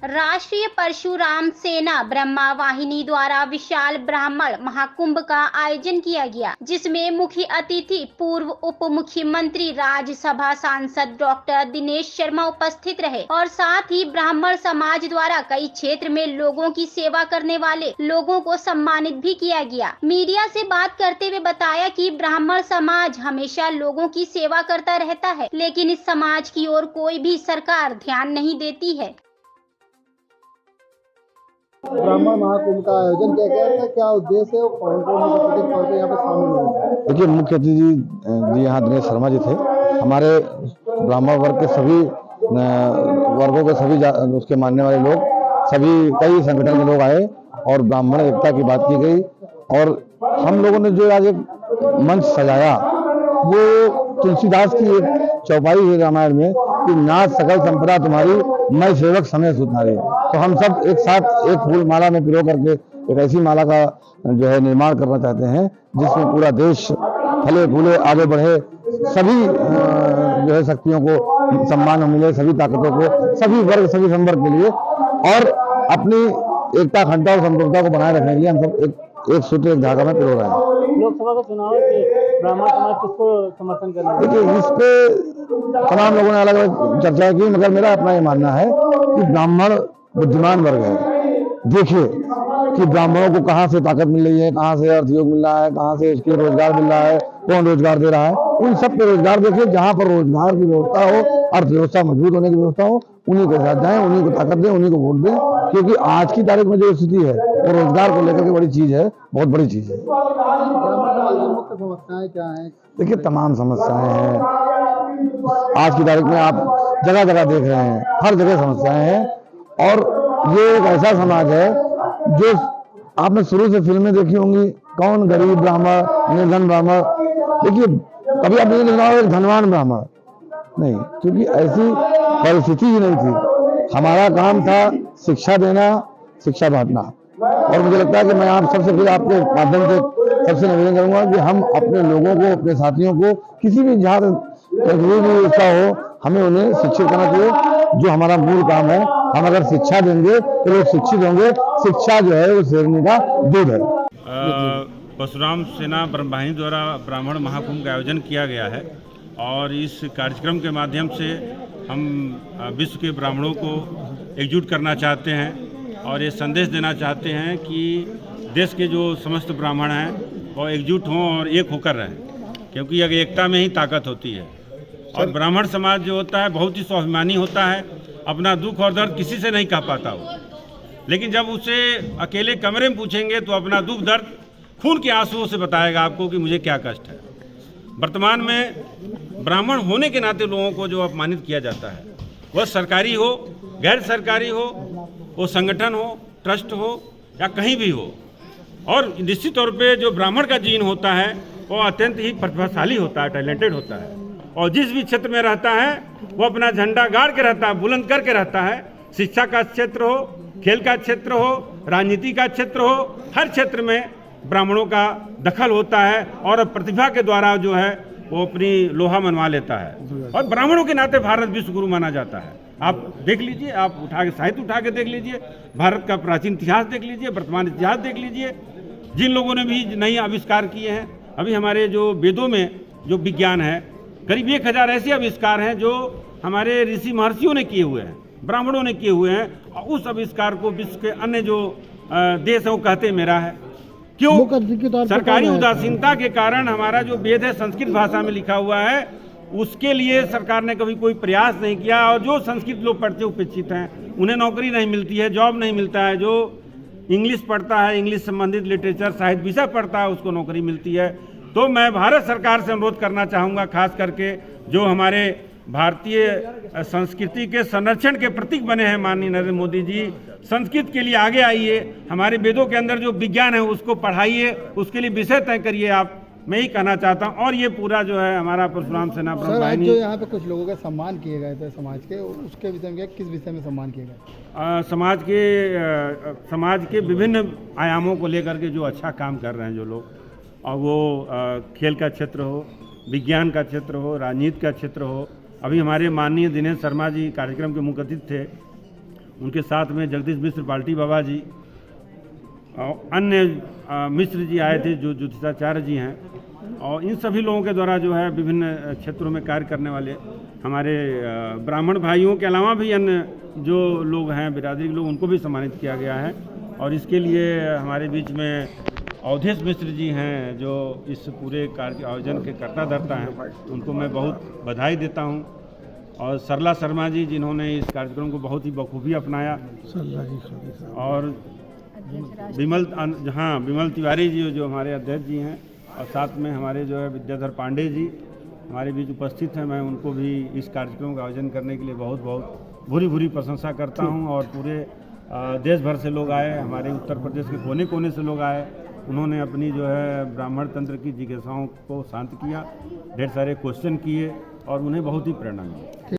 राष्ट्रीय परशुराम सेना ब्रह्मा वाहिनी द्वारा विशाल ब्राह्मण महाकुंभ का आयोजन किया गया, जिसमें मुख्य अतिथि पूर्व उप मुख्यमंत्री राज्यसभा सांसद डॉक्टर दिनेश शर्मा उपस्थित रहे और साथ ही ब्राह्मण समाज द्वारा कई क्षेत्र में लोगों की सेवा करने वाले लोगों को सम्मानित भी किया गया। मीडिया से बात करते हुए बताया कि ब्राह्मण समाज हमेशा लोगों की सेवा करता रहता है, लेकिन इस समाज की ओर कोई भी सरकार ध्यान नहीं देती है। ब्राह्मण महाकुंभ का आयोजन किया गया था, क्या उद्देश्य है और कौन कौन मुख्य तौर पर यहाँ पे शामिल हुए? देखिए, मुख्य अतिथि जी यहाँ दिनेश शर्मा जी थे। हमारे ब्राह्मण वर्ग के सभी वर्गों के सभी उसके मानने वाले लोग, सभी कई संगठन के लोग आए और ब्राह्मण एकता की बात की गई। और हम लोगों ने जो आज एक मंच सजाया, वो तुलसीदास की एक चौपाई है रामायण में कि नाथ सकल संपदा तुम्हारी, मैं सेवक समय सुधारी। तो हम सब एक साथ एक फूल माला में पिरो करके एक ऐसी माला का जो है निर्माण करना चाहते हैं जिसमें पूरा देश फले फूले आगे बढ़े, सभी जो है शक्तियों को सम्मान मिले, सभी ताकतों को, सभी वर्ग सभी संवर्ग के लिए, और अपनी एकता अखंडता और संप्रभुता को बनाए रखने के लिए हम सब एक सूत्र एक धागा में पिरो रहे हैं। लोकसभा का चुनाव है, ब्राह्मण समाज किसको समर्थन करना है? देखिए, इस पे तमाम लोगों ने अलग अलग चर्चा की, मगर मेरा अपना ये मानना है कि ब्राह्मण बुद्धिमान वर्ग है। देखिए कि ब्राह्मणों को कहाँ से ताकत मिल रही है, कहाँ से अर्थयोग मिल रहा है, कहाँ से इसके रोजगार मिल रहा है, कौन रोजगार दे रहा है। उन सब पे रोजगार देखिए, जहाँ पर रोजगार की व्यवस्था हो, अर्थव्यवस्था मजबूत होने की व्यवस्था हो, उन्हीं के साथ जाएं, उन्हीं को ताकत दें, उन्हीं को वोट दें। क्योंकि आज की तारीख में जो स्थिति है वो रोजगार को लेकर के बड़ी चीज है, बहुत बड़ी चीज है। मुख्य समस्याएं क्या हैं? देखिए, तमाम समस्याएं हैं। आज की तारीख में आप जगह जगह देख रहे हैं, हर जगह समस्याएं हैं। और ये एक ऐसा समाज है जो आपने शुरू से फिल्में देखी होंगी, कौन गरीब ब्राह्मण, निर्धन ब्राह्मण। देखिए, कभी आपने नहीं देखा एक धनवान ब्राह्मण नहीं, क्योंकि ऐसी परिस्थिति ही नहीं थी। हमारा काम था शिक्षा देना, शिक्षा बांटना। और मुझे लगता है कि मैं आप सबसे फिर आपके माध्यम से सबसे निवेदन करूंगा कि हम अपने लोगों को, अपने साथियों को, किसी भी जहाँ भी उसका हो, हमें उन्हें शिक्षित करना चाहिए, जो हमारा मूल काम है। हम अगर शिक्षा देंगे तो लोग शिक्षित होंगे। शिक्षा जो है वो शेरनी का दूध है। परशुराम सेना ब्रह्मवाहिनी द्वारा ब्राह्मण महाकुंभ का आयोजन किया गया है और इस कार्यक्रम के माध्यम से हम विश्व के ब्राह्मणों को एकजुट करना चाहते हैं और ये संदेश देना चाहते हैं कि देश के जो समस्त ब्राह्मण हैं वो एकजुट हों और एक होकर रहें, क्योंकि यह एकता में ही ताकत होती है। और ब्राह्मण समाज जो होता है बहुत ही स्वाभिमानी होता है, अपना दुख और दर्द किसी से नहीं कह पाता हो, लेकिन जब उसे अकेले कमरे में पूछेंगे तो अपना दुख दर्द खून के आंसुओं से बताएगा आपको कि मुझे क्या कष्ट है। वर्तमान में ब्राह्मण होने के नाते लोगों को जो अपमानित किया जाता है, वह सरकारी हो, गैर सरकारी हो, वो संगठन हो, ट्रस्ट हो या कहीं भी हो। और निश्चित तौर पे जो ब्राह्मण का जीन होता है वो अत्यंत ही प्रतिभाशाली होता है, टैलेंटेड होता है, और जिस भी क्षेत्र में रहता है वो अपना झंडा गाड़ के रहता है, बुलंद करके रहता है। शिक्षा का क्षेत्र हो, खेल का क्षेत्र हो, राजनीति का क्षेत्र हो, हर क्षेत्र में ब्राह्मणों का दखल होता है और प्रतिभा के द्वारा जो है वो अपनी लोहा मनवा लेता है। और ब्राह्मणों के नाते भारत विश्व गुरु माना जाता है। आप देख लीजिए, आप उठा के साहित्य उठा के देख लीजिए, भारत का प्राचीन इतिहास देख लीजिए, वर्तमान इतिहास देख लीजिए, जिन लोगों ने भी नए आविष्कार किए हैं। अभी हमारे जो वेदों में जो विज्ञान है, करीब 1000 ऐसे आविष्कार हैं जो हमारे ऋषि महर्षियों ने किए हुए हैं, ब्राह्मणों ने किए हुए हैं, और उस आविष्कार को विश्व के अन्य जो देश है वो कहते मेरा है। क्यों? सरकारी उदासीनता के कारण हमारा जो वेद है संस्कृत भाषा में लिखा हुआ है, उसके लिए सरकार ने कभी कोई प्रयास नहीं किया। और जो संस्कृत लोग पढ़ते उपेक्षित हैं, उन्हें नौकरी नहीं मिलती है, जॉब नहीं मिलता है। जो इंग्लिश पढ़ता है, इंग्लिश संबंधित लिटरेचर साहित्य विषय पढ़ता है, उसको नौकरी मिलती है। तो मैं भारत सरकार से अनुरोध करना चाहूँगा, खास करके जो हमारे भारतीय संस्कृति के संरक्षण के प्रतीक बने हैं माननीय नरेंद्र मोदी जी, संस्कृत के लिए आगे आइए, हमारे वेदों के अंदर जो विज्ञान है उसको पढ़ाइए, उसके लिए विषय तय करिए आप। मैं ही कहना चाहता हूँ। और ये पूरा जो है हमारा परशुराम सेना ब्रह्मवाहिनी, जो यहाँ पे कुछ लोगों का सम्मान किए गए थे समाज के, उसके विषय में किस विषय में सम्मान किए गए? समाज के विभिन्न आयामों को लेकर के जो अच्छा काम कर रहे हैं जो लोग, और वो खेल का क्षेत्र हो, विज्ञान का क्षेत्र हो, राजनीति का क्षेत्र हो। अभी हमारे माननीय दिनेश शर्मा जी कार्यक्रम के मुख्य अतिथि थे, उनके साथ में जगदीश मिश्र बाल्टी बाबा जी और अन्य मिश्र जी आए थे जो ज्योतिषाचार्य जी हैं, और इन सभी लोगों के द्वारा जो है विभिन्न क्षेत्रों में कार्य करने वाले हमारे ब्राह्मण भाइयों के अलावा भी अन्य जो लोग हैं बिरादरी के लोग, उनको भी सम्मानित किया गया है। और इसके लिए हमारे बीच में अवधेश मिश्र जी हैं जो इस पूरे कार्य आयोजन के कर्ता धर्ता हैं, उनको मैं बहुत बधाई देता हूं। और सरला शर्मा जी जिन्होंने इस कार्यक्रम को बहुत ही बखूबी अपनाया, और विमल तिवारी जी जो हमारे अध्यक्ष जी हैं, और साथ में हमारे जो है विद्याधर पांडे जी हमारे बीच उपस्थित हैं। मैं उनको भी इस कार्यक्रम का आयोजन करने के लिए बहुत बहुत भूरी प्रशंसा करता हूं। और पूरे देश भर से लोग आए, हमारे उत्तर प्रदेश के कोने कोने से लोग आए, उन्होंने अपनी जो है ब्राह्मण तंत्र की जिज्ञासाओं को शांत किया, ढेर सारे क्वेश्चन किए और उन्हें बहुत ही प्रेरणा मिली।